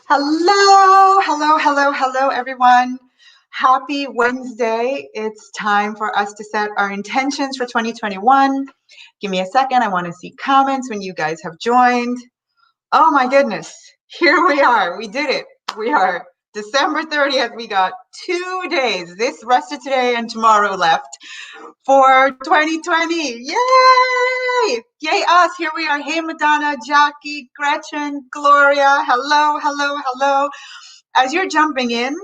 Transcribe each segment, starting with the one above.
Hello, everyone. Happy Wednesday. It's time for us to set our intentions for 2021. Give me a second. I want to see comments when you guys have joined. Oh my goodness. Here we are. We did it. We are December 30th. We got 2 days, this rest of today and tomorrow left for 2020. Yay! Yay us. Here we are. Hey, Madonna, Jackie, Gretchen, Gloria. Hello. As you're jumping in,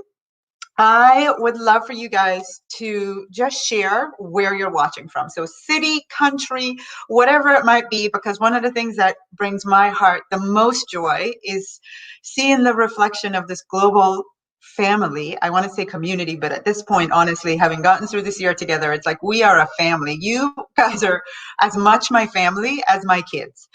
I would love for you guys to just share where you're watching from. So city, country, whatever it might be, because one of the things that brings my heart the most joy is seeing the reflection of this global family. I want to say community, but at this point, honestly, having gotten through this year together, it's like we are a family. You guys are as much my family as my kids.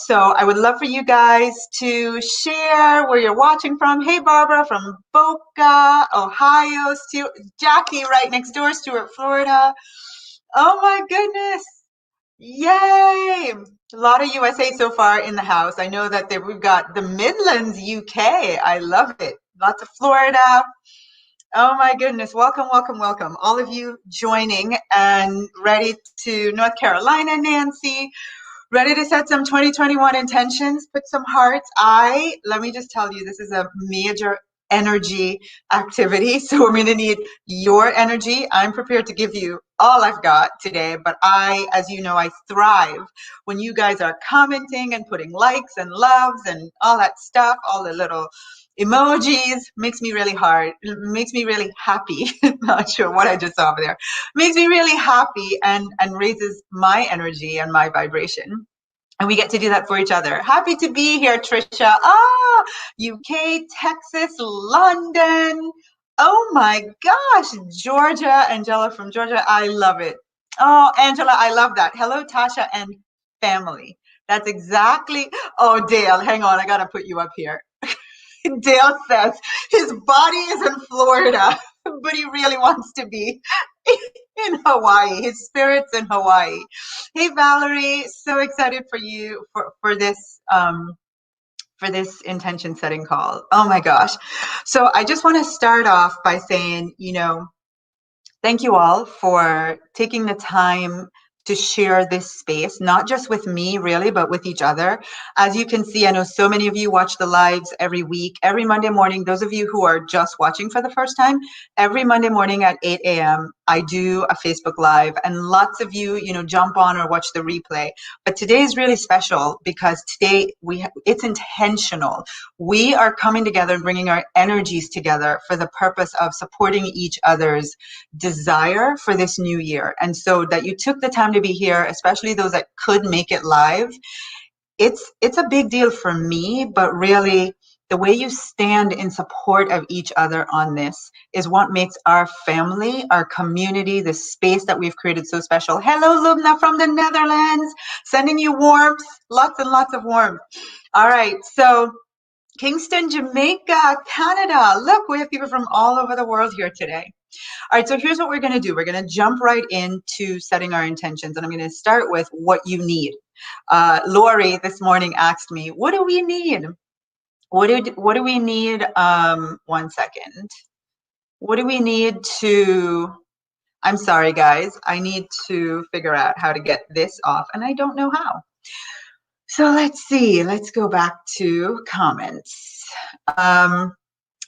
So I would love for you guys to share where you're watching from. Hey, Barbara from Boca, Ohio. Jackie right next door, Stuart, Florida. Oh my goodness. Yay. A lot of USA so far in the house. I know that we've got the Midlands, UK. I love it. Lots of Florida. Oh my goodness. Welcome. All of you joining and ready to North Carolina, Nancy. Ready to set some 2021 intentions, put some hearts. Let me just tell you, this is a major energy activity. So I'm going to need your energy. I'm prepared to give you all I've got today, but as you know, I thrive when you guys are commenting and putting likes and loves and all that stuff, all the little emojis. Makes me really happy. Not sure what I just saw over there. Makes me really happy and raises my energy and my vibration. And we get to do that for each other. Happy to be here, Trisha. UK, Texas, London. Oh my gosh, Georgia, Angela from Georgia. I love it. Oh, Angela, I love that. Hello, Tasha and family. That's exactly. Oh, Dale, hang on. I got to put you up here. Dale says his body is in Florida, but he really wants to be in Hawaii. His spirit's in Hawaii. Hey, Valerie, so excited for you for this intention setting call. Oh my gosh. So I just want to start off by saying, thank you all for taking the time to share this space, not just with me really, but with each other. As you can see, I know so many of you watch the lives every week, every Monday morning. Those of you who are just watching for the first time, every Monday morning at 8 a.m., I do a Facebook Live, and lots of you, jump on or watch the replay. But today is really special because today it's intentional. We are coming together and bringing our energies together for the purpose of supporting each other's desire for this new year. And so that you took the time to be here, especially those that could make it live, it's a big deal for me, but really the way you stand in support of each other on this is what makes our family, our community, the space that we've created so special. Hello, Lubna from the Netherlands, sending you warmth, lots and lots of warmth. All right, so Kingston, Jamaica, Canada. Look, we have people from all over the world here today. All right, so here's what we're going to do. We're going to jump right into setting our intentions, and I'm going to start with what you need. Lori this morning asked me, what do we need? What do we need? 1 second. What do we need to... I'm sorry, guys. I need to figure out how to get this off, and I don't know how. So let's see. Let's go back to comments.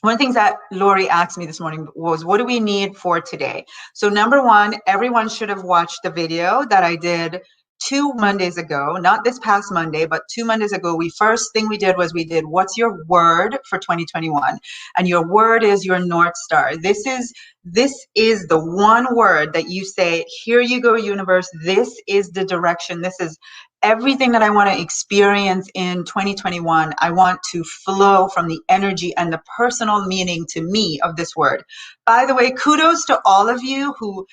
One of the things that Lori asked me this morning was, what do we need for today? So number one, everyone should have watched the video that I did 2 Mondays ago, not this past Monday, but 2 Mondays ago. First thing we did was what's your word for 2021? And your word is your North Star. This is the one word that you say, here you go, universe. This is the direction. This is everything that I want to experience in 2021. I want to flow from the energy and the personal meaning to me of this word. By the way, kudos to all of you who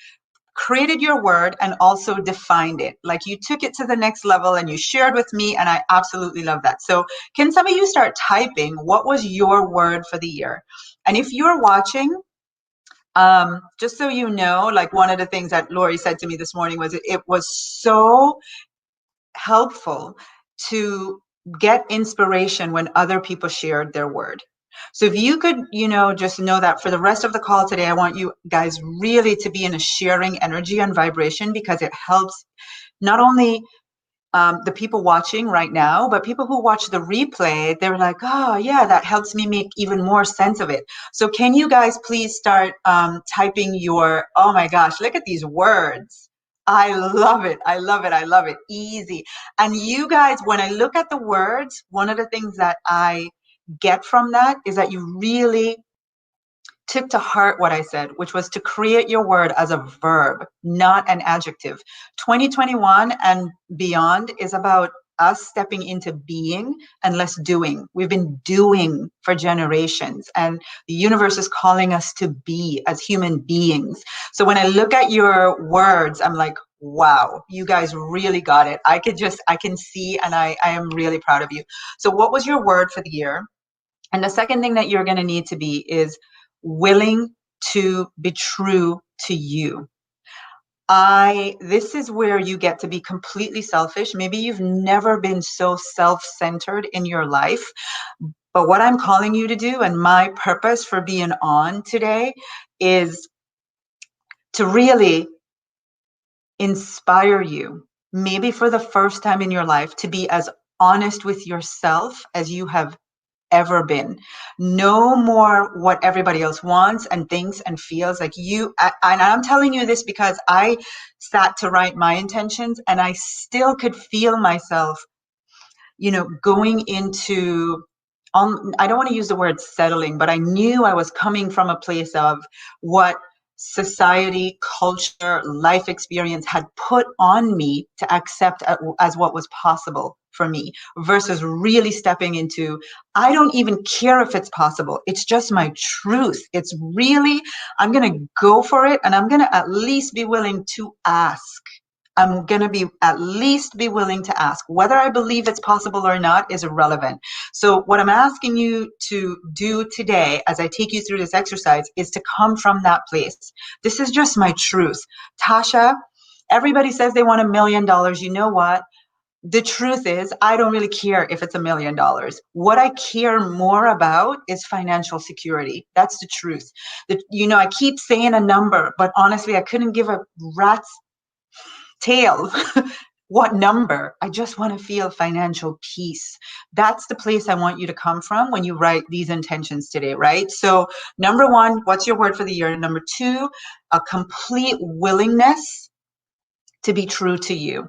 created your word and also defined it. Like, you took it to the next level and you shared with me, and I absolutely love that. So can some of you start typing, what was your word for the year? And if you're watching, just so you know, like, one of the things that Lori said to me this morning was it was so helpful to get inspiration when other people shared their word. So if you could, just know that for the rest of the call today, I want you guys really to be in a sharing energy and vibration, because it helps not only the people watching right now, but people who watch the replay. They're like, oh yeah, that helps me make even more sense of it. So can you guys please start typing your, oh my gosh, look at these words. I love it. I love it. I love it. Easy. And you guys, when I look at the words, one of the things that I get from that is that you really took to heart what I said, which was to create your word as a verb, not an adjective. 2021 and beyond is about us stepping into being and less doing. We've been doing for generations, and the universe is calling us to be as human beings. So when I look at your words, I'm like, wow, you guys really got it. I can see, and I am really proud of you. So what was your word for the year? And the second thing that you're going to need to be is willing to be true to you. This is where you get to be completely selfish. Maybe you've never been so self-centered in your life, but what I'm calling you to do, and my purpose for being on today, is to really inspire you, maybe for the first time in your life, to be as honest with yourself as you have ever been. No more what everybody else wants and thinks and feels. Like and I'm telling you this because I sat to write my intentions, and I still could feel myself, going into, I don't want to use the word settling, but I knew I was coming from a place of what society, culture, life experience had put on me to accept as what was possible for me, versus really stepping into, I don't even care if it's possible. It's just my truth. It's really, I'm going to go for it, and I'm going to at least be willing to ask. I'm going to be at least be willing to ask. Whether I believe it's possible or not is irrelevant. So what I'm asking you to do today, as I take you through this exercise, is to come from that place. This is just my truth. Tasha, everybody says they want $1 million. You know what? The truth is, I don't really care if it's $1 million. What I care more about is financial security. That's the truth. I keep saying a number, but honestly, I couldn't give a rat's tail what number. I just want to feel financial peace. That's the place I want you to come from when you write these intentions today, right? So number one, what's your word for the year? Number two, a complete willingness to be true to you.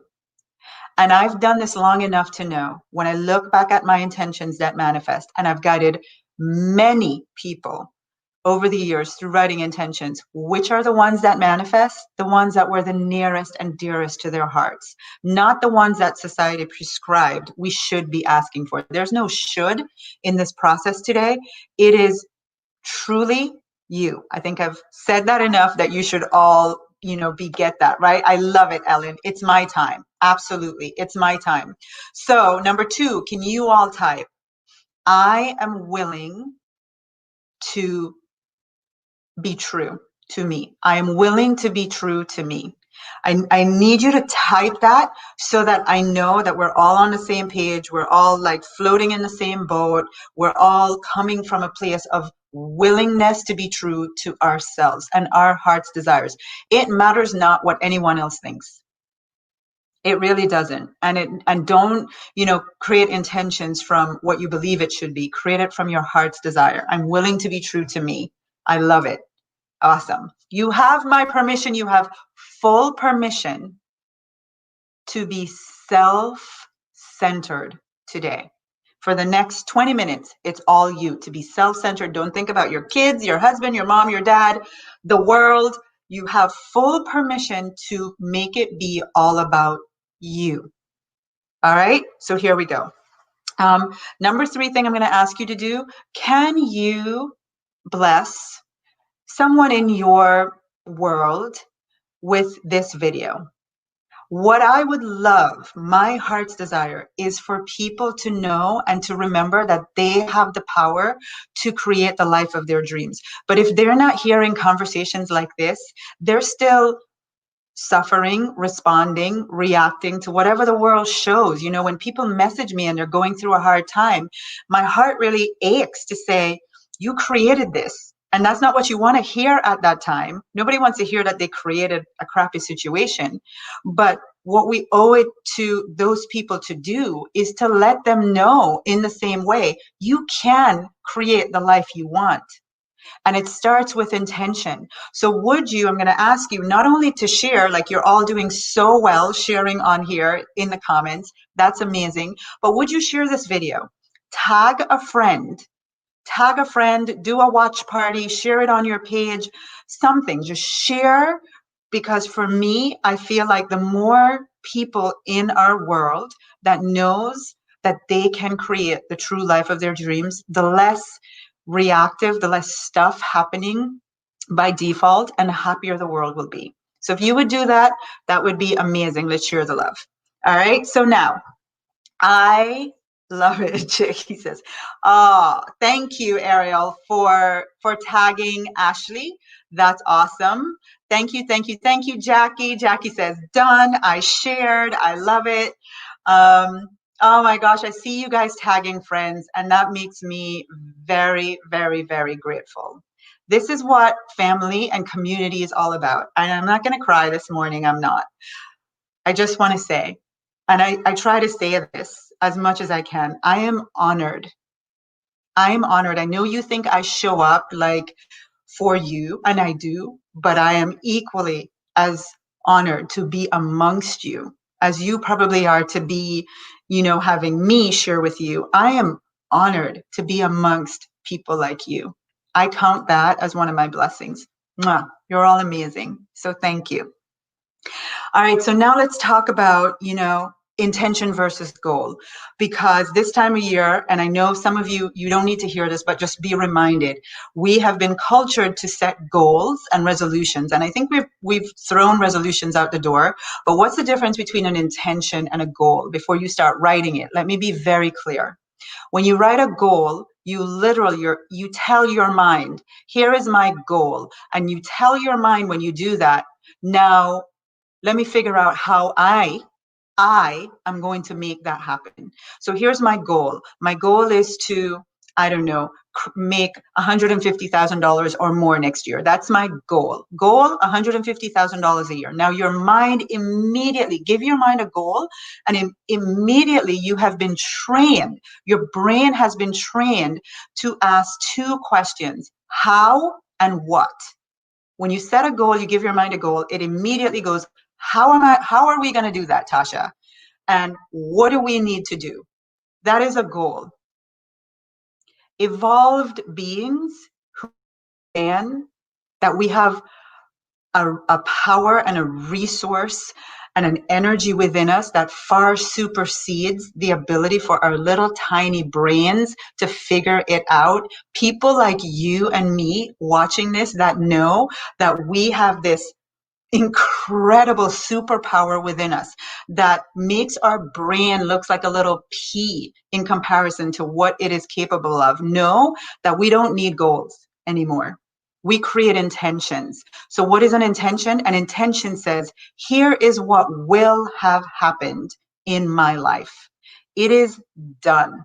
And I've done this long enough to know, when I look back at my intentions that manifest, and I've guided many people over the years through writing intentions, which are the ones that manifest? The ones that were the nearest and dearest to their hearts, not the ones that society prescribed we should be asking for. There's no should in this process today. It is truly you. I think I've said that enough that you should all, get that, right? I love it, Ellen. It's my time. Absolutely. It's my time. So number two, can you all type, I am willing to be true to me. I am willing to be true to me. I need you to type that so that I know that we're all on the same page. We're all like floating in the same boat. We're all coming from a place of willingness to be true to ourselves and our heart's desires. It matters not what anyone else thinks. It really doesn't. And don't, create intentions from what you believe it should be. Create it from your heart's desire. I'm willing to be true to me. I love it. Awesome. You have my permission. You have full permission to be self-centered today. For the next 20 minutes, it's all you, to be self-centered. Don't think about your kids, your husband, your mom, your dad, the world. You have full permission to make it be all about you. All right, so here we go. Number three thing I'm going to ask you to do, can you bless someone in your world with this video? What I would love, my heart's desire, is for people to know and to remember that they have the power to create the life of their dreams. But if they're not hearing conversations like this, they're still suffering, responding, reacting to whatever the world shows. You know, when people message me and they're going through a hard time, my heart really aches to say, you created this. And that's not what you want to hear at that time. Nobody wants to hear that they created a crappy situation. But what we owe it to those people to do is to let them know in the same way, you can create the life you want. And it starts with intention. So would you, I'm going to ask you not only to share, like you're all doing so well sharing on here in the comments, that's amazing, but would you share this video? Tag a friend, do a watch party, share it on your page, something, just share. Because for me, I feel like the more people in our world that knows that they can create the true life of their dreams, the less reactive, the less stuff happening by default, and the happier the world will be. So if you would do that, that would be amazing. Let's share the love. All right. So now I love it. Jackie says, oh, thank you, Ariel, for tagging Ashley. That's awesome. Thank you, thank you, thank you, Jackie. Jackie says, done. I shared. I love it. Oh my gosh, I see you guys tagging friends, and that makes me very, very, very grateful. This is what family and community is all about. And I'm not going to cry this morning. I'm not. I just want to say, and I try to say this as much as I can, I am honored. I am honored. I know you think I show up like for you, and I do, but I am equally as honored to be amongst you as you probably are to be, you know, having me share with you. I am honored to be amongst people like you. I count that as one of my blessings. Mwah. You're all amazing. So thank you. All right, so now let's talk about, you know, intention versus goal, because this time of year, and I know some of you, you don't need to hear this, but just be reminded, we have been cultured to set goals and resolutions. And I think we've thrown resolutions out the door, but what's the difference between an intention and a goal? Before you start writing it, let me be very clear. When you write a goal, you literally, you tell your mind, here is my goal. And you tell your mind when you do that, now, let me figure out how I am going to make that happen. So here's my goal. My goal is to, I don't know, make $150,000 or more next year. That's my goal. Goal, $150,000 a year. Now your mind immediately, give your mind a goal, and immediately you have been trained, your brain has been trained to ask two questions: how and what. When you set a goal, you give your mind a goal, it immediately goes, how are we going to do that, Tasha? And what do we need to do? That is a goal. Evolved beings who understand that we have a power and a resource and an energy within us that far supersedes the ability for our little tiny brains to figure it out. People like you and me watching this that know that we have this incredible superpower within us that makes our brain looks like a little pea in comparison to what it is capable of. Know that we don't need goals anymore. We create intentions. So what is an intention? An intention says, here is what will have happened in my life. It is done.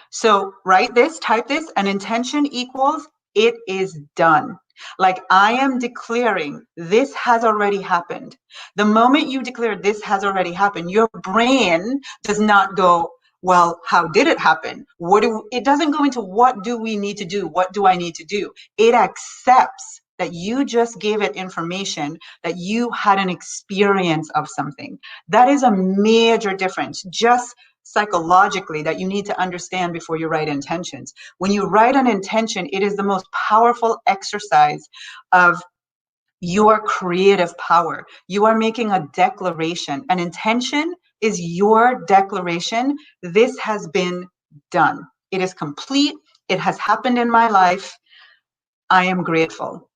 So write this, type this, an intention equals it is done. Like I am declaring this has already happened. The moment you declare this has already happened, your brain does not go, well, how did it happen? It doesn't go into what do we need to do? What do I need to do? It accepts that you just gave it information, that you had an experience of something. That is a major difference. Just psychologically that you need to understand before you write intentions. When you write an intention, it is the most powerful exercise of your creative power. You are making a declaration. An intention is your declaration. This has been done. It is complete. It has happened in my life. I am grateful.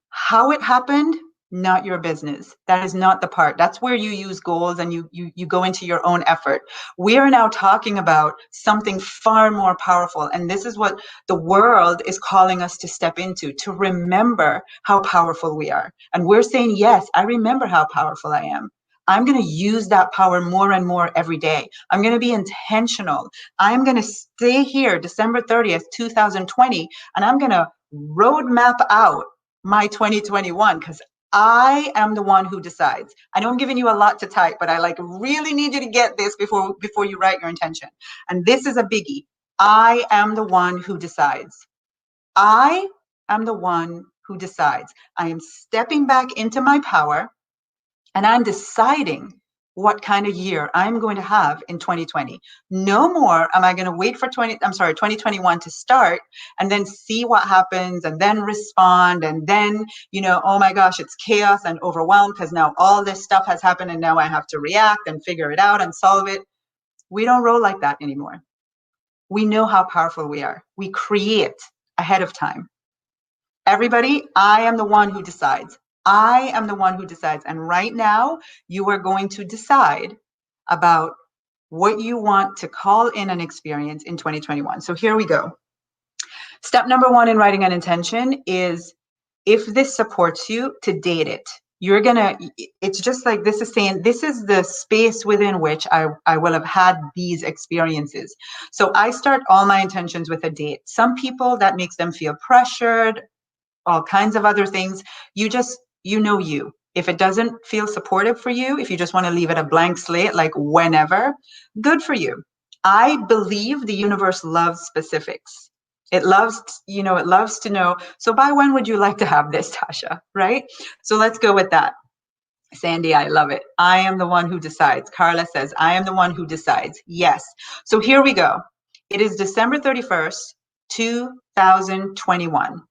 How it happened, not your business. That is not the part. That's where you use goals and you go into your own effort. We are now talking about something far more powerful. And this is what the world is calling us to step into, to remember how powerful we are. And we're saying, yes, I remember how powerful I am. I'm going to use that power more and more every day. I'm going to be intentional. I'm going to stay here December 30th, 2020, and I'm going to roadmap out my 2021 because I am the one who decides. I know I'm giving you a lot to type, but I really need you to get this before you write your intention. And this is a biggie. I am the one who decides. I am the one who decides. I am stepping back into my power and I'm deciding what kind of year I'm going to have in 2020. No more am I going to wait for 2021 to start and then see what happens and then respond and then, oh my gosh, it's chaos and overwhelmed because now all this stuff has happened and now I have to react and figure it out and solve it. We don't roll like that anymore. We know how powerful we are. We create ahead of time. Everybody, I am the one who decides. I am the one who decides. And right now, you are going to decide about what you want to call in an experience in 2021. So here we go. Step number 1 in writing an intention is, if this supports you, to date it. It's just like this is saying, this is the space within which I will have had these experiences. So I start all my intentions with a date. Some people, that makes them feel pressured, all kinds of other things. You. If it doesn't feel supportive for you, if you just want to leave it a blank slate, like whenever, good for you. I believe the universe loves specifics. It loves to know. So by when would you like to have this, Tasha? Right? So let's go with that. Sandy, I love it. I am the one who decides. Carla says, I am the one who decides. Yes. So here we go. It is December 31st, 2021.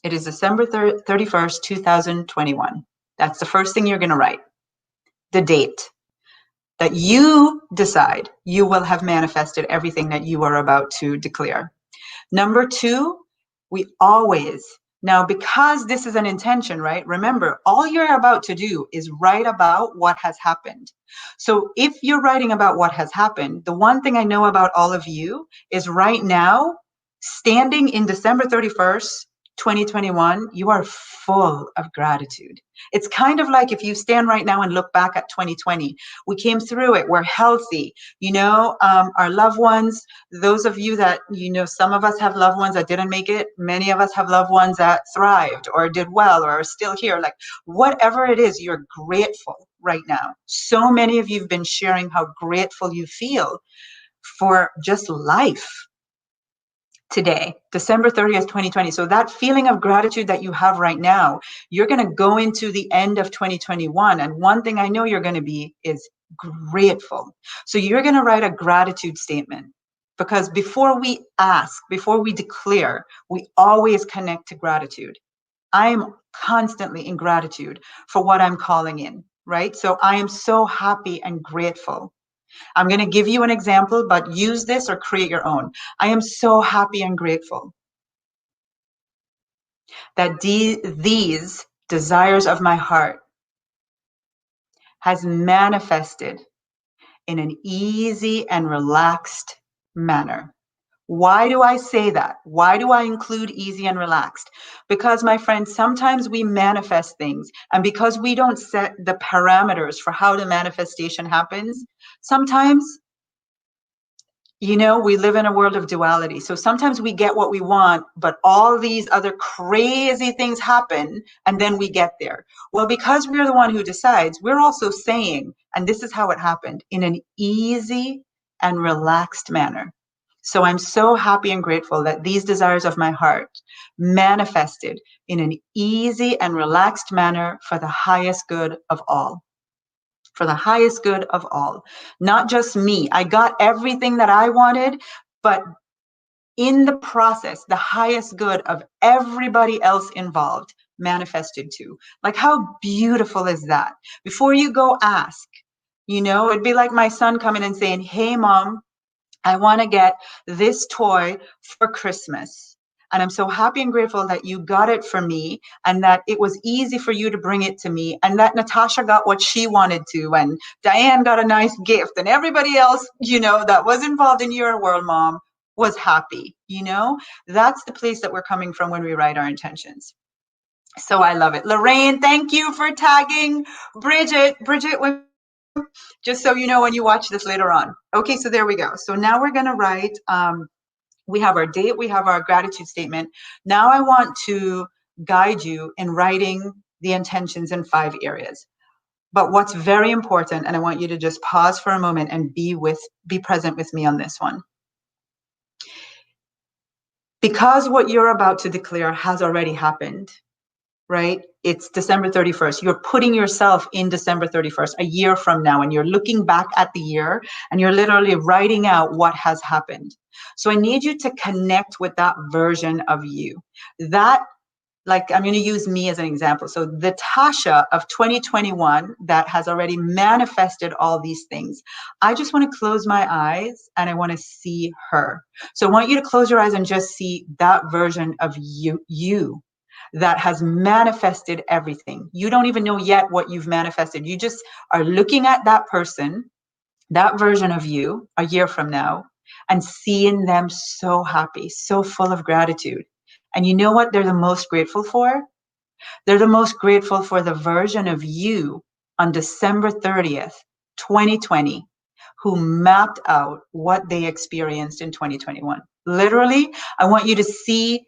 It is December 31st, 2021. That's the first thing you're going to write. The date that you decide you will have manifested everything that you are about to declare. Number 2, now because this is an intention, right? Remember, all you're about to do is write about what has happened. So if you're writing about what has happened, the one thing I know about all of you is right now, standing in December 31st, 2021, you are full of gratitude. It's kind of like if you stand right now and look back at 2020, we came through it, we're healthy, our loved ones, those of you that, some of us have loved ones that didn't make it, many of us have loved ones that thrived or did well or are still here. Like whatever it is, you're grateful right now. So many of you have been sharing how grateful you feel for just life. Today, December 30th, 2020. So that feeling of gratitude that you have right now, you're going to go into the end of 2021. And one thing I know you're going to be is grateful. So you're going to write a gratitude statement, because before we ask, before we declare, we always connect to gratitude. I am constantly in gratitude for what I'm calling in, right? So I am so happy and grateful. I'm going to give you an example, but use this or create your own. I am so happy and grateful that these desires of my heart has manifested in an easy and relaxed manner. Why do I say that? Why do I include easy and relaxed? Because, my friends, sometimes we manifest things, and because we don't set the parameters for how the manifestation happens, sometimes we live in a world of duality. So sometimes we get what we want, but all these other crazy things happen, and then we get there. Well, because we're the one who decides, we're also saying, and this is how it happened, in an easy and relaxed manner. So I'm so happy and grateful that these desires of my heart manifested in an easy and relaxed manner for the highest good of all. For the highest good of all, not just me. I got everything that I wanted, but in the process, the highest good of everybody else involved manifested too. Like, how beautiful is that? Before you go ask, it'd be like my son coming and saying, hey, Mom, I want to get this toy for Christmas. And I'm so happy and grateful that you got it for me and that it was easy for you to bring it to me and that Natasha got what she wanted to and Diane got a nice gift and everybody else, that was involved in your world, Mom, was happy. That's the place that we're coming from when we write our intentions. So I love it. Loraine, thank you for tagging Bridget. Bridget, just so you know when you watch this later on. Okay, so there we go. So now we're going to write, we have our date, we have our gratitude statement. Now I want to guide you in writing the intentions in 5 areas. But what's very important, and I want you to just pause for a moment and be present with me on this one. Because what you're about to declare has already happened, right? It's December 31st. You're putting yourself in December 31st, a year from now, and you're looking back at the year and you're literally writing out what has happened. So I need you to connect with that version of you. That, like, I'm going to use me as an example. So the Tasha of 2021 that has already manifested all these things, I just want to close my eyes and I want to see her. So I want you to close your eyes and just see that version of you that has manifested everything. You don't even know yet what you've manifested. You just are looking at that person, that version of you a year from now, and seeing them so happy, so full of gratitude. And you know what they're the most grateful for? They're the most grateful for the version of you on December 30th, 2020, who mapped out what they experienced in 2021. Literally, I want you to see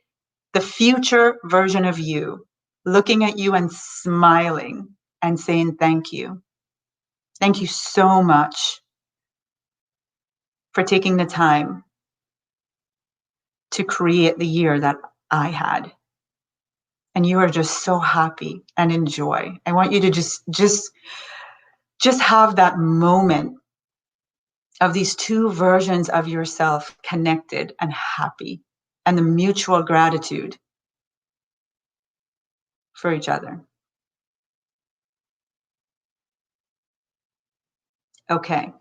the future version of you looking at you and smiling and saying, thank you. Thank you so much for taking the time to create the year that I had. And you are just so happy and enjoy. I want you to just have that moment of these 2 versions of yourself connected and happy, and the mutual gratitude for each other. Okay.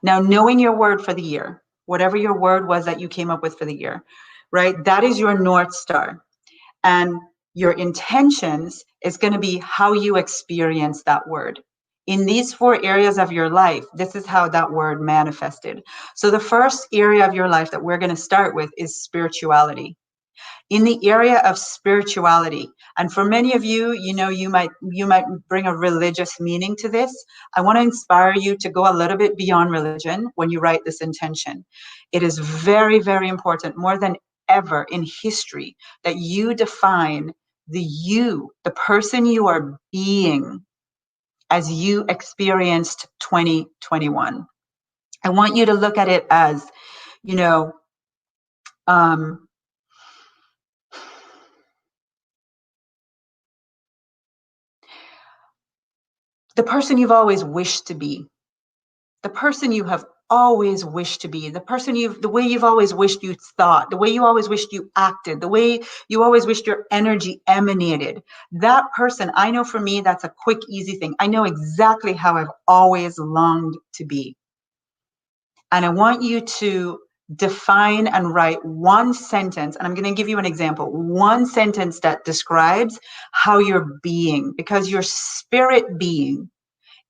Now, knowing your word for the year, whatever your word was that you came up with for the year, right? That is your North Star. And your intentions is going to be how you experience that word. In these 4 areas of your life, this is how that word manifested. So the first area of your life that we're going to start with is spirituality. In the area of spirituality, and for many of you, you might bring a religious meaning to this. I want to inspire you to go a little bit beyond religion when you write this intention. It is very, very important, more than ever in history, that you define the person you are being as you experienced 2021. I want you to look at it as, the person you've always wished to be, the person you have always wished to be, the way you've always wished you thought, the way you always wished you acted, the way you always wished your energy emanated. That person, I know for me, that's a quick, easy thing. I know exactly how I've always longed to be. And I want you to define and write one sentence, and I'm going to give you an example, one sentence that describes how you're being, because your spirit being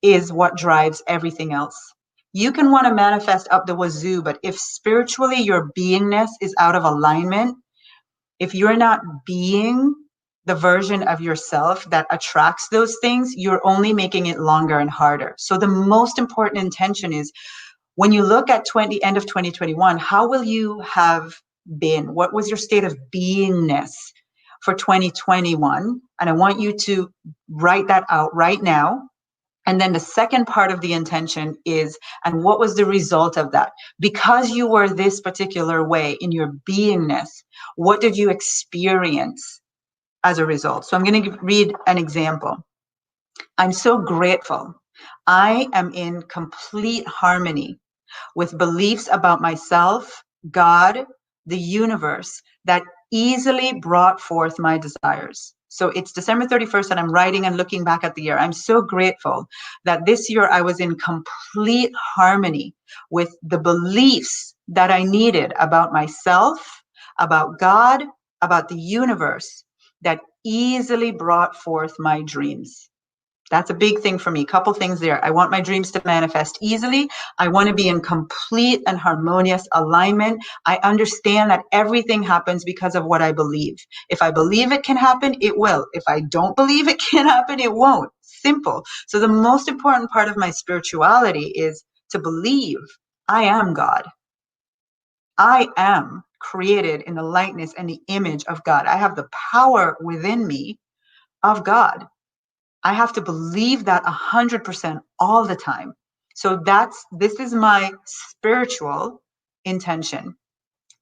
is what drives everything else. You can want to manifest up the wazoo, but if spiritually your beingness is out of alignment, if you're not being the version of yourself that attracts those things, you're only making it longer and harder. So the most important intention is, when you look at end of 2021, how will you have been? What was your state of beingness for 2021? And I want you to write that out right now. And then the second part of the intention is, and what was the result of that? Because you were this particular way in your beingness, what did you experience as a result? So I'm going to read an example. I'm so grateful. I am in complete harmony with beliefs about myself, God, the universe, that easily brought forth my desires. So it's December 31st and I'm writing and looking back at the year. I'm so grateful that this year I was in complete harmony with the beliefs that I needed about myself, about God, about the universe that easily brought forth my dreams. That's a big thing for me. Couple things there. I want my dreams to manifest easily. I want to be in complete and harmonious alignment. I understand that everything happens because of what I believe. If I believe it can happen, it will. If I don't believe it can happen, it won't. Simple. So the most important part of my spirituality is to believe I am God. I am created in the likeness and the image of God. I have the power within me of God. I have to believe that 100% all the time. So this is my spiritual intention.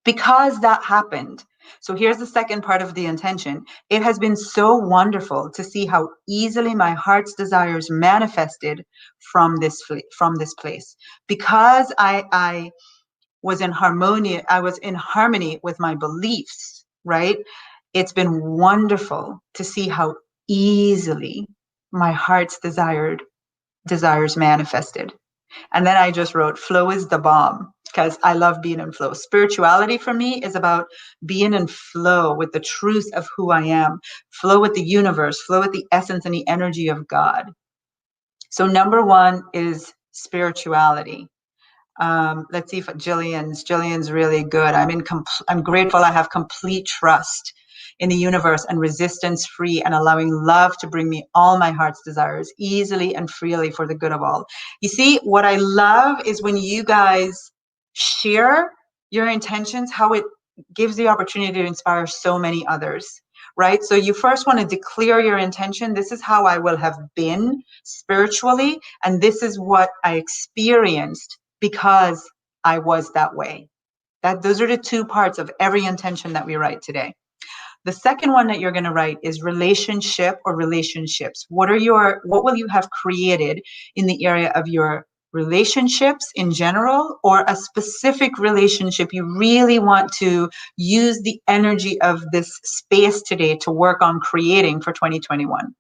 Because that happened. So here's the second part of the intention. It has been so wonderful to see how easily my heart's desires manifested from this place. Because I was in harmony with my beliefs, right? It's been wonderful to see how easily my heart's desires manifested. And then I just wrote, flow is the bomb, because I love being in flow. Spirituality for me is about being in flow with the truth of who I am, flow with the universe, flow with the essence and the energy of God. So number one is spirituality. Let's see if Jillian's really good. I'm grateful I have complete trust in the universe and resistance free and allowing love to bring me all my heart's desires easily and freely for the good of all. You see, what I love is when you guys share your intentions, how it gives the opportunity to inspire so many others, right? So you first want to declare your intention. This is how I will have been spiritually, and this is what I experienced because I was that way. Those are the two parts of every intention that we write today. The second one that you're going to write is relationship or relationships. What will you have created in the area of your relationships in general, or a specific relationship you really want to use the energy of this space today to work on creating for 2021?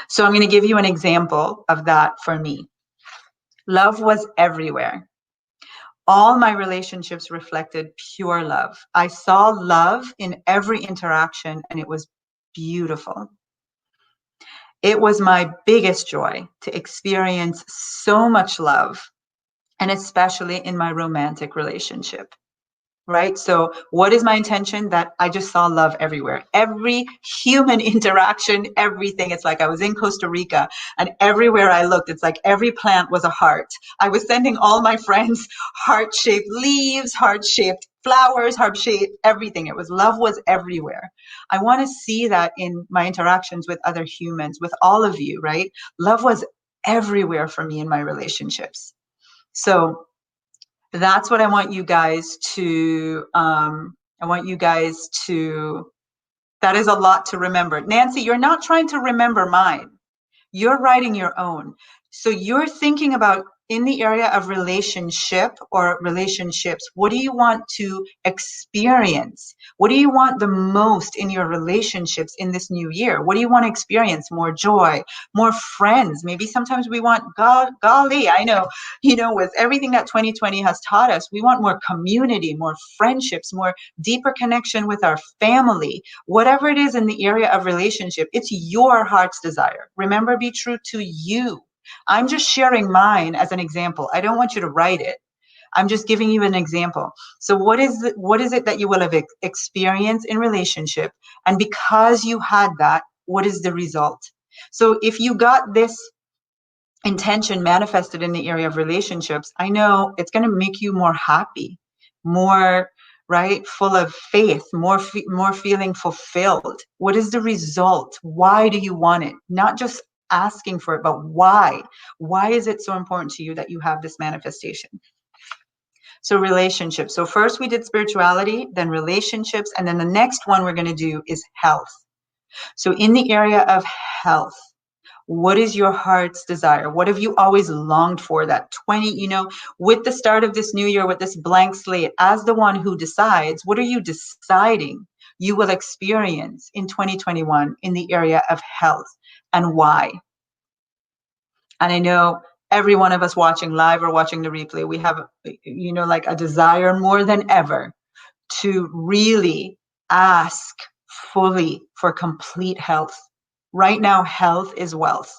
So I'm going to give you an example of that for me. Love was everywhere. All my relationships reflected pure love. I saw love in every interaction, and it was beautiful. It was my biggest joy to experience so much love, and especially in my romantic relationship. Right? So what is my intention? That I just saw love everywhere. Every human interaction, everything. It's like I was in Costa Rica, and everywhere I looked, it's like every plant was a heart. I was sending all my friends heart-shaped leaves, heart-shaped flowers, heart-shaped everything. Love was everywhere. I want to see that in my interactions with other humans, with all of you, right? Love was everywhere for me in my relationships. So that's what I want you guys to, that is a lot to remember. Nancy, you're not trying to remember mine. You're writing your own. So you're thinking about, in the area of relationship or relationships, what do you want to experience? What do you want the most in your relationships in this new year? What do you want to experience? More joy, more friends. Maybe sometimes we want, golly, I know, with everything that 2020 has taught us, we want more community, more friendships, more deeper connection with our family. Whatever it is in the area of relationship, it's your heart's desire. Remember, be true to you. I'm just sharing mine as an example. I don't want you to write it. I'm just giving you an example. So what is it that you will have experienced in relationship? And because you had that, what is the result? So if you got this intention manifested in the area of relationships, I know it's going to make you more happy, more, right, full of faith, more feeling fulfilled. What is the result? Why do you want it? Not just asking for it, but why? Why is it so important to you that you have this manifestation? So relationships. So first we did spirituality, then relationships, and then the next one we're going to do is health. So in the area of health, what is your heart's desire? What have you always longed for? That 20, with the start of this new year, with this blank slate, as the one who decides, what are you deciding you will experience in 2021 in the area of health, and why? And I know every one of us watching live or watching the replay, we have, like a desire more than ever to really ask fully for complete health. Right now, health is wealth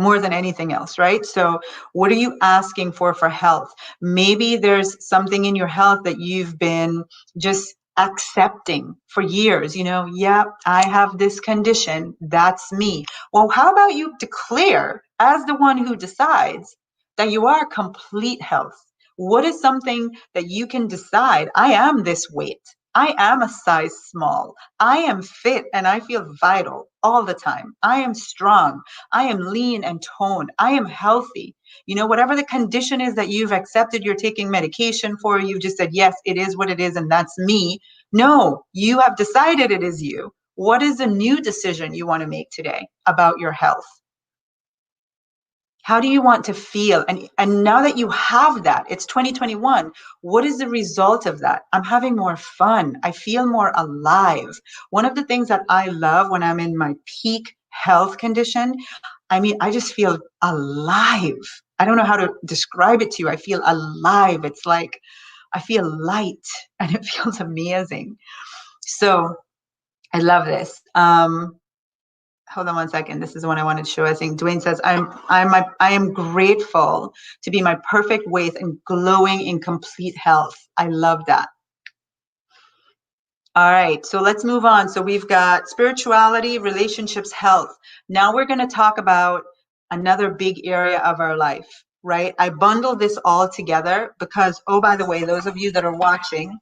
more than anything else, right? So what are you asking for health? Maybe there's something in your health that you've been just accepting for years. Yeah, I have this condition. That's me. Well, how about you declare as the one who decides that you are complete health? What is something that you can decide? I am this weight. I am a size small. I am fit and I feel vital all the time. I am strong. I am lean and toned. I am healthy. Whatever the condition is that you've accepted you're taking medication for, you've just said, yes, it is what it is, and that's me. No, you have decided it is you. What is a new decision you want to make today about your health? How do you want to feel? And now that you have that, it's 2021. What is the result of that? I'm having more fun. I feel more alive. One of the things that I love when I'm in my peak health condition, I just feel alive. I don't know how to describe it to you. I feel alive. It's like I feel light and it feels amazing. So I love this. Hold on one second. This is the one I wanted to show. I think Duane says, I am grateful to be my perfect weight and glowing in complete health. I love that. All right, so let's move on. So we've got spirituality, relationships, health. Now we're going to talk about another big area of our life, right? I bundled this all together because, oh, by the way, those of you that are watching,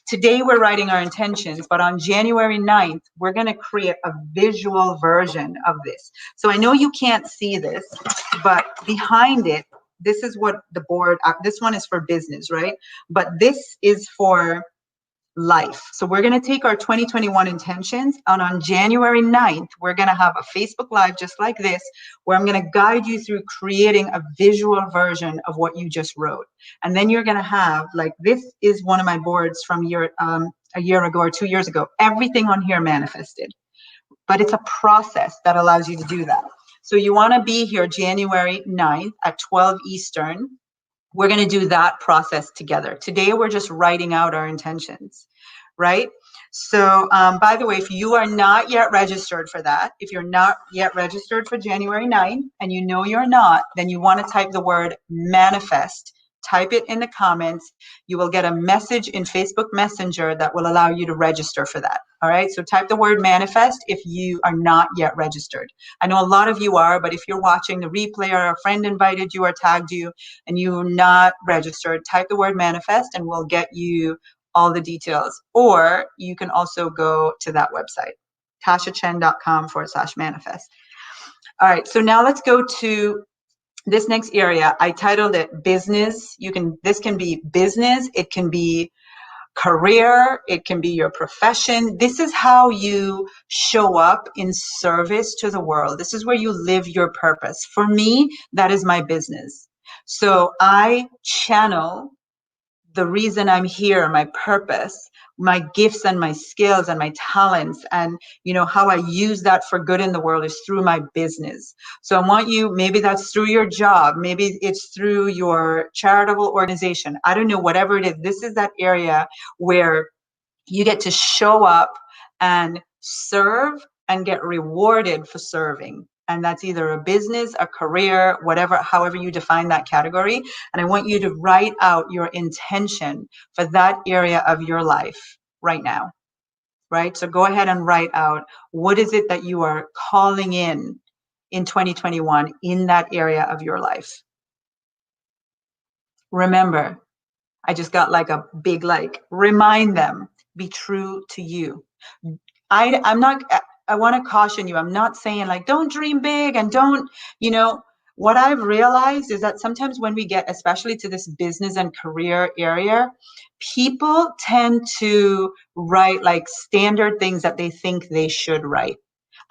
today we're writing our intentions, but on January 9th, we're going to create a visual version of this. So I know you can't see this, but behind it, this is what the board, this one is for business, right? But this is for life. So we're going to take our 2021 intentions, and on January 9th, we're going to have a Facebook Live just like this, where I'm going to guide you through creating a visual version of what you just wrote. And then you're going to have, like, this is one of my boards from a year ago or 2 years ago. Everything on here manifested, but it's a process that allows you to do that. So you want to be here January 9th at 12 Eastern. We're going to do that process together. Today, we're just writing out our intentions, right? So, by the way, if you are not yet registered for that, if you're not yet registered for January 9th and you know you're not, then you want to type the word manifest. Type it in the comments. You will get a message in Facebook Messenger that will allow you to register for that. All right. So type the word manifest if you are not yet registered. I know a lot of you are, but if you're watching the replay or a friend invited you or tagged you and you're not registered, type the word manifest and we'll get you all the details. Or you can also go to that website, tashachen.com/manifest. All right. So now let's go to this next area. I titled it business. This can be business. It can be career. It can be your profession. This is how you show up in service to the world. This is where you live your purpose. For me, that is my business. So I channel the reason I'm here, my purpose, my gifts and my skills and my talents, and how I use that for good in the world is through my business. So I want you, maybe that's through your job, maybe it's through your charitable organization. I don't know, whatever it is. This is that area where you get to show up and serve and get rewarded for serving. And that's either a business, a career, whatever, however you define that category. And I want you to write out your intention for that area of your life right now, right? So go ahead and write out, what is it that you are calling in 2021 in that area of your life? Remember, I just got like a big, remind them, be true to you. I want to caution you. I'm not saying don't dream big and don't, what I've realized is that sometimes when we get, especially to this business and career area, people tend to write standard things that they think they should write.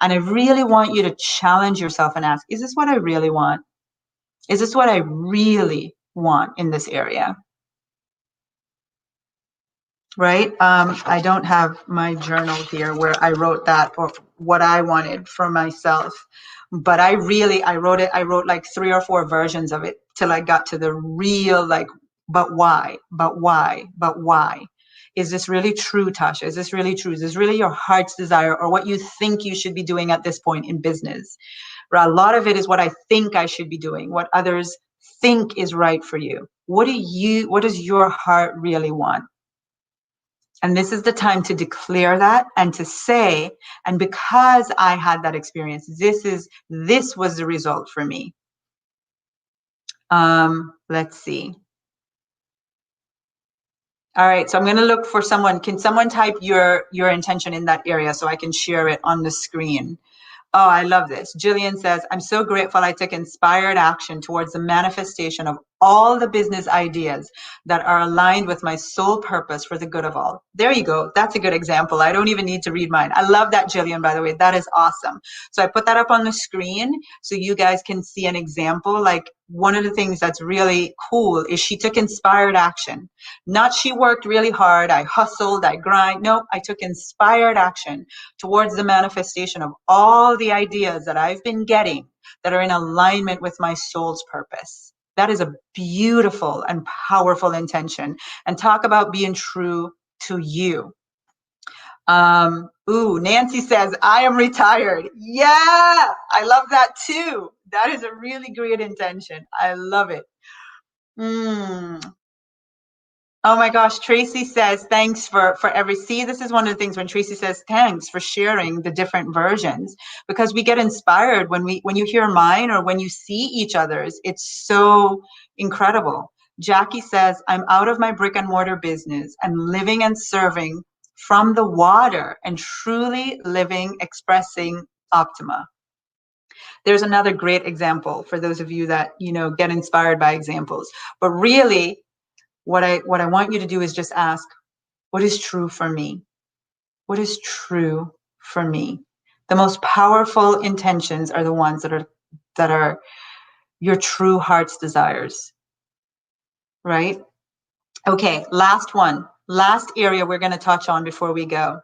And I really want you to challenge yourself and ask, is this what I really want? Is this what I really want in this area? Right? I don't have my journal here where I wrote that or what I wanted for myself, but I wrote it. I wrote 3 or 4 versions of it till I got to the real, but why? is this really true, Tasha? Is this really true? Is this really your heart's desire, or what you think you should be doing at this point in business? A lot of it is what I think I should be doing, what others think is right for you. What does your heart really want? And this is the time to declare that and to say, and because I had that experience, this was the result for me. Let's see. All right, so I'm going to look for someone. Can someone type your intention in that area so I can share it on the screen? Oh, I love this. Jillian says, I'm so grateful I took inspired action towards the manifestation of all the business ideas that are aligned with my sole purpose for the good of all. There you go. That's a good example. I don't even need to read mine. I love that, Jillian, by the way. That is awesome. So I put that up on the screen so you guys can see an example. Like, one of the things that's really cool is she took inspired action. Not she worked really hard, I hustled, I grind. No, I took inspired action towards the manifestation of all the ideas that I've been getting that are in alignment with my soul's purpose. That is a beautiful and powerful intention. And talk about being true to you. Nancy says, I am retired. Yeah, I love that too. That is a really great intention. I love it. Oh my gosh, Tracy says, thanks for see, this is one of the things when Tracy says, thanks for sharing the different versions, because we get inspired when you hear mine or when you see each other's. It's so incredible. Jackie says, I'm out of my brick and mortar business and living and serving from the water and truly living, expressing Optima. There's another great example for those of you that, get inspired by examples. But really, what I want you to do is just ask, what is true for me? What is true for me? The most powerful intentions are the ones that are your true heart's desires, right? Okay, last one. Last area we're going to touch on before we go.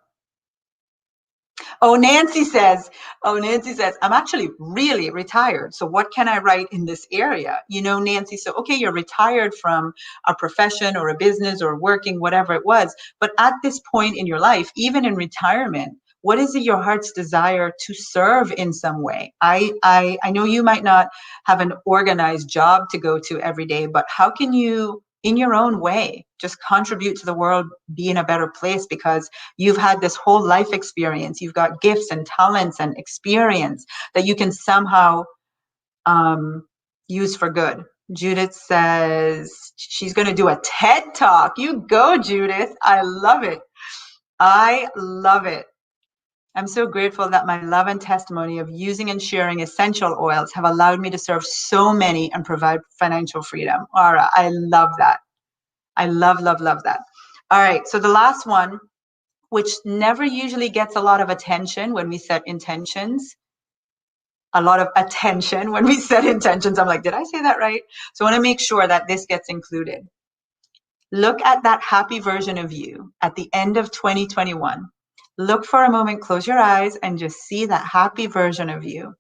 Nancy says, I'm actually really retired. So what can I write in this area? Nancy, so, okay, you're retired from a profession or a business or working, whatever it was. But at this point in your life, even in retirement, what is it your heart's desire to serve in some way? I know you might not have an organized job to go to every day, but how can you, in your own way, just contribute to the world, be in a better place, because you've had this whole life experience. You've got gifts and talents and experience that you can somehow use for good. Judith says she's going to do a TED Talk. You go, Judith. I love it. I love it. I'm so grateful that my love and testimony of using and sharing essential oils have allowed me to serve so many and provide financial freedom. Aura, I love that. I love, love, love that. All right, so the last one, which never usually gets a lot of attention when we set intentions, I'm like, did I say that right? So I want to make sure that this gets included. Look at that happy version of you at the end of 2021. Look for a moment, close your eyes, and just see that happy version of you.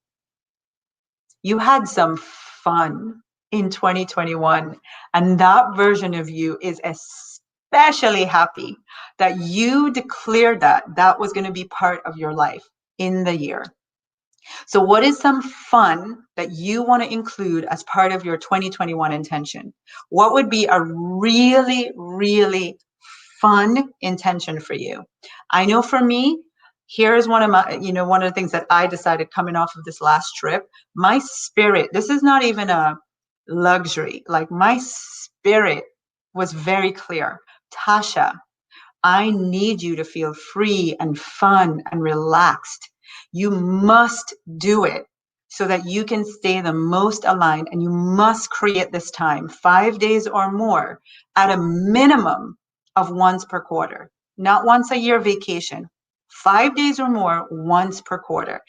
You had some fun in 2021, and that version of you is especially happy that you declared that was going to be part of your life in the year. So what is some fun that you want to include as part of your 2021 intention? What would be a really, really fun intention for you? I know for me, here's one of my, one of the things that I decided coming off of this last trip, my spirit, this is not even a luxury, like my spirit was very clear. Tasha, I need you to feel free and fun and relaxed. You must do it so that you can stay the most aligned, and you must create this time 5 days or more at a minimum of once per quarter, not once a year vacation, 5 days or more once per quarter.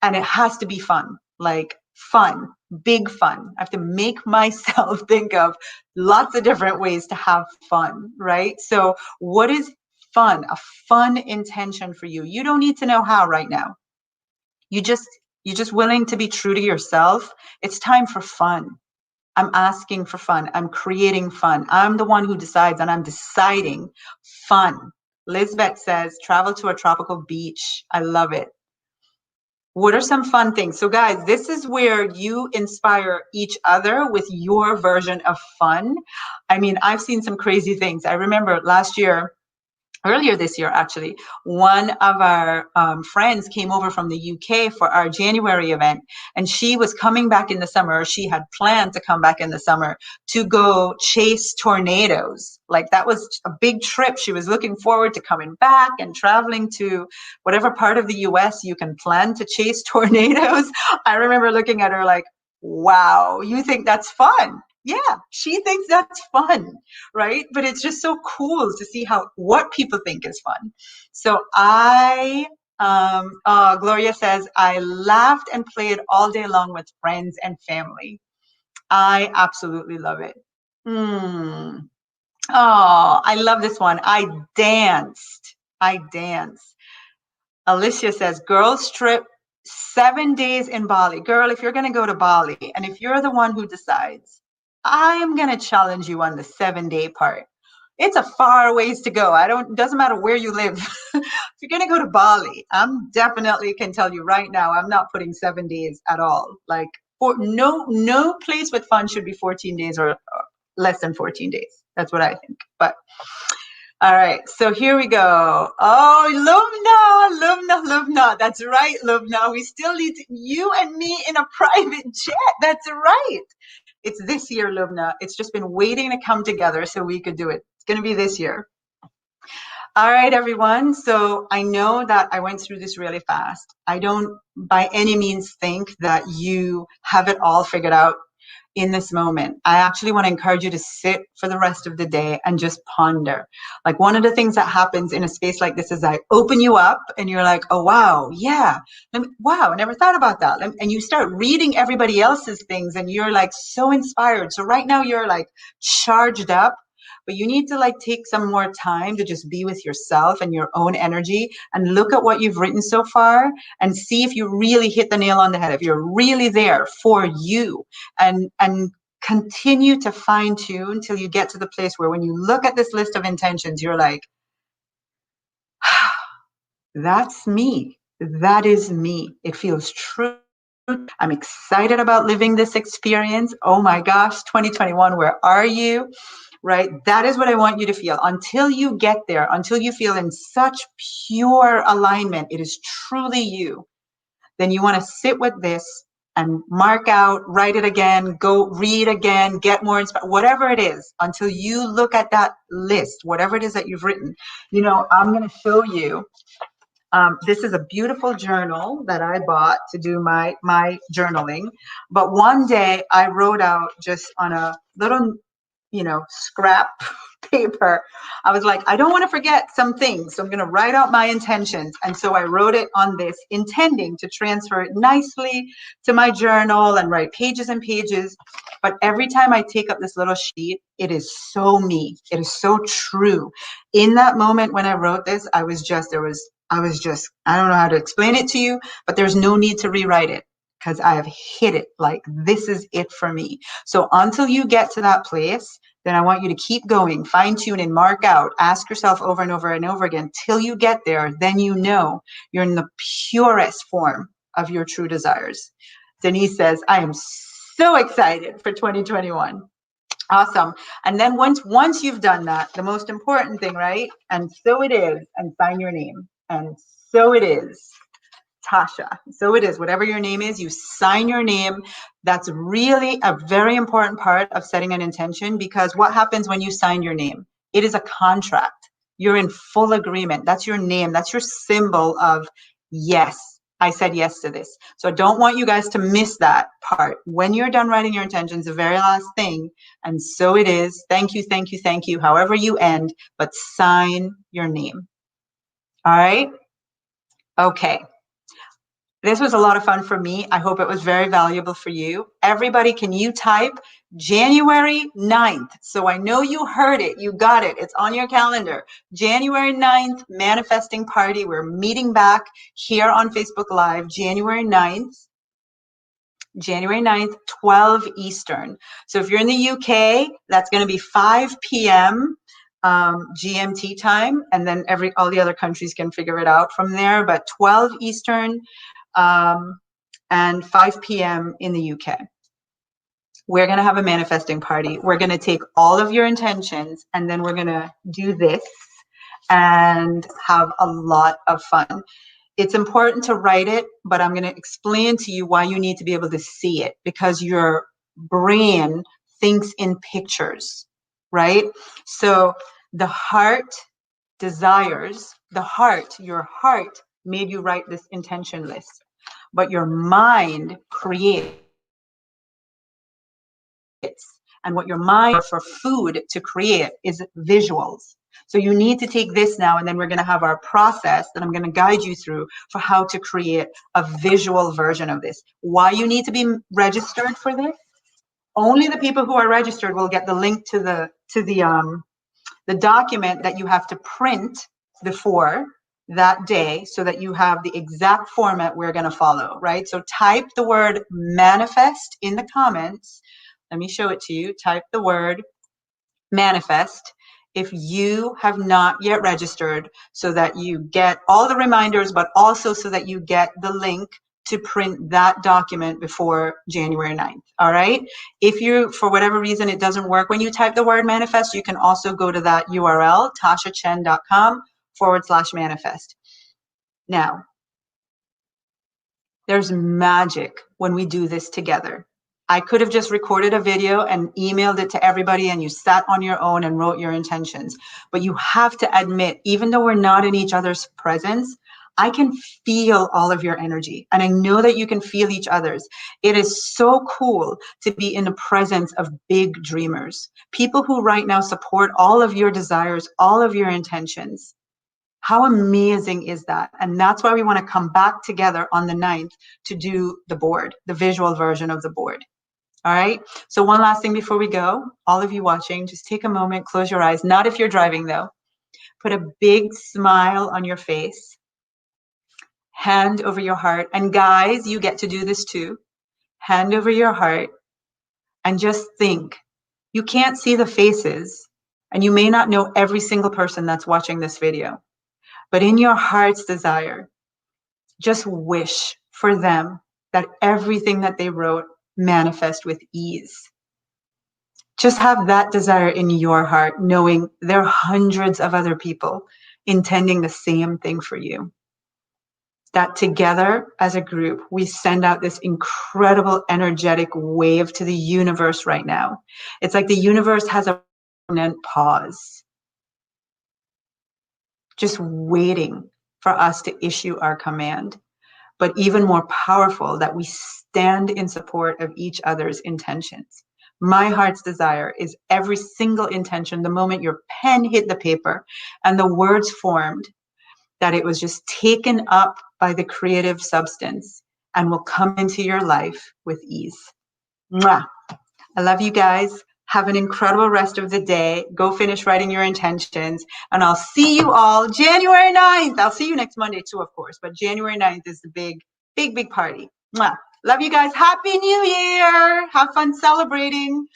And it has to be fun, like fun, big fun. I have to make myself think of lots of different ways to have fun, right? So what is fun? A fun intention for you. You don't need to know how right now. You're just willing to be true to yourself. It's time for fun. I'm asking for fun. I'm creating fun. I'm the one who decides, and I'm deciding fun. Lisbeth says, travel to a tropical beach. I love it. What are some fun things? So guys, this is where you inspire each other with your version of fun. I mean, I've seen some crazy things. I remember earlier this year, actually, one of our friends came over from the UK for our January event, and she was coming back in the summer. She had planned to come back in the summer to go chase tornadoes. Like, that was a big trip. She was looking forward to coming back and traveling to whatever part of the US you can plan to chase tornadoes. I remember looking at her like, wow, you think that's fun? Yeah, she thinks that's fun, right? But it's just so cool to see what people think is fun. So Gloria says, I laughed and played all day long with friends and family. I absolutely love it. Oh, I love this one. I danced. Alicia says, girls trip 7 days in Bali. Girl, if you're going to go to Bali, and if you're the one who decides, I am going to challenge you on the 7 day part. It's a far ways to go. Doesn't matter where you live. If you're going to go to Bali, I'm definitely can tell you right now, I'm not putting 7 days at all. Like, no place with fun should be 14 days or less than 14 days. That's what I think. But all right, so here we go. Oh, Lubna. That's right, Lubna. We still need you and me in a private jet. That's right. It's this year, Lubna. It's just been waiting to come together so we could do it. It's going to be this year. All right, everyone. So I know that I went through this really fast. I don't by any means think that you have it all figured out in this moment. I actually want to encourage you to sit for the rest of the day and just ponder. Like, one of the things that happens in a space like this is I open you up and you're like, oh, wow, yeah, wow, I never thought about that. And you start reading everybody else's things and you're like so inspired. So right now you're like charged up, but you need to like take some more time to just be with yourself and your own energy and look at what you've written so far and see if you really hit the nail on the head, if you're really there for you, and continue to fine tune till you get to the place where when you look at this list of intentions, you're like, that's me. That is me. It feels true. I'm excited about living this experience. Oh my gosh, 2021, where are you? Right? That is what I want you to feel. Until you get there, until you feel in such pure alignment, it is truly you, then you want to sit with this and mark out, write it again, go read again, get more inspired, whatever it is, until you look at that list, whatever it is that you've written. You know, I'm going to show you. This is a beautiful journal that I bought to do my journaling. But one day I wrote out just on a little, scrap paper. I was like, I don't want to forget some things, so I'm going to write out my intentions. And so I wrote it on this, intending to transfer it nicely to my journal and write pages and pages. But every time I take up this little sheet, it is so me. It is so true. In that moment when I wrote this, I was just, I don't know how to explain it to you, but there's no need to rewrite it because I have hit it. Like, this is it for me. So until you get to that place, then I want you to keep going, fine tune and mark out, ask yourself over and over and over again till you get there. Then you know you're in the purest form of your true desires. Denise says, I am so excited for 2021. Awesome. And then once you've done that, the most important thing, right? And so it is, and sign your name. And so it is, Tasha. So it is, whatever your name is, you sign your name. That's really a very important part of setting an intention, because what happens when you sign your name? It is a contract. You're in full agreement. That's your name. That's your symbol of, yes, I said yes to this. So I don't want you guys to miss that part. When you're done writing your intentions, the very last thing, and so it is, thank you, thank you, thank you, however you end, but sign your name. All right? Okay. This was a lot of fun for me. I hope it was very valuable for you. Everybody, can you type January 9th? So I know you heard it. You got it. It's on your calendar. January 9th, manifesting party. We're meeting back here on Facebook Live, January 9th. January 9th, 12 Eastern. So if you're in the UK, that's going to be 5 p.m. GMT time, and then all the other countries can figure it out from there. But 12 Eastern and 5 p.m. in the UK. We're going to have a manifesting party. We're going to take all of your intentions, and then we're going to do this and have a lot of fun. It's important to write it, but I'm going to explain to you why you need to be able to see it, because your brain thinks in pictures, right? So the heart desires, your heart made you write this intention list, but your mind creates. And what your mind for food to create is visuals. So you need to take this now, and then we're going to have our process that I'm going to guide you through for how to create a visual version of this. Why you need to be registered for this? Only the people who are registered will get the link to the document that you have to print before that day, so that you have the exact format we're going to follow, right? So type the word manifest in the comments. Let me show it to you. Type the word manifest if you have not yet registered, so that you get all the reminders, but also so that you get the link to print that document before January 9th. All right. If you, for whatever reason, it doesn't work when you type the word manifest, you can also go to that URL, tashachen.com/manifest. Now, there's magic when we do this together. I could have just recorded a video and emailed it to everybody, and you sat on your own and wrote your intentions. But you have to admit, even though we're not in each other's presence, I can feel all of your energy, and I know that you can feel each other's. It is so cool to be in the presence of big dreamers, people who right now support all of your desires, all of your intentions. How amazing is that? And that's why we want to come back together on the 9th to do the board, the visual version of the board. All right. So one last thing before we go, all of you watching, just take a moment, close your eyes. Not if you're driving though. Put a big smile on your face, hand over your heart. And guys, you get to do this too. Hand over your heart and just think. You can't see the faces, and you may not know every single person that's watching this video, but in your heart's desire, just wish for them that everything that they wrote manifest with ease. Just have that desire in your heart, knowing there are hundreds of other people intending the same thing for you. That together as a group, we send out this incredible energetic wave to the universe right now. It's like the universe has a permanent pause, just waiting for us to issue our command. But even more powerful, that we stand in support of each other's intentions. My heart's desire is every single intention, the moment your pen hit the paper and the words formed, that it was just taken up by the creative substance and will come into your life with ease. Mwah. I love you guys. Have an incredible rest of the day. Go finish writing your intentions, and I'll see you all January 9th. I'll see you next Monday too, of course, but January 9th is the big party. Mwah. Love you guys. Happy New Year. Have fun celebrating.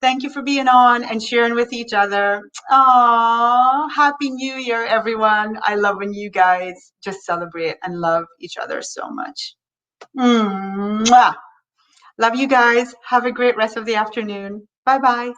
Thank you for being on and sharing with each other. Aww, Happy New Year, everyone. I love when you guys just celebrate and love each other so much. Mwah. Love you guys. Have a great rest of the afternoon. Bye-bye.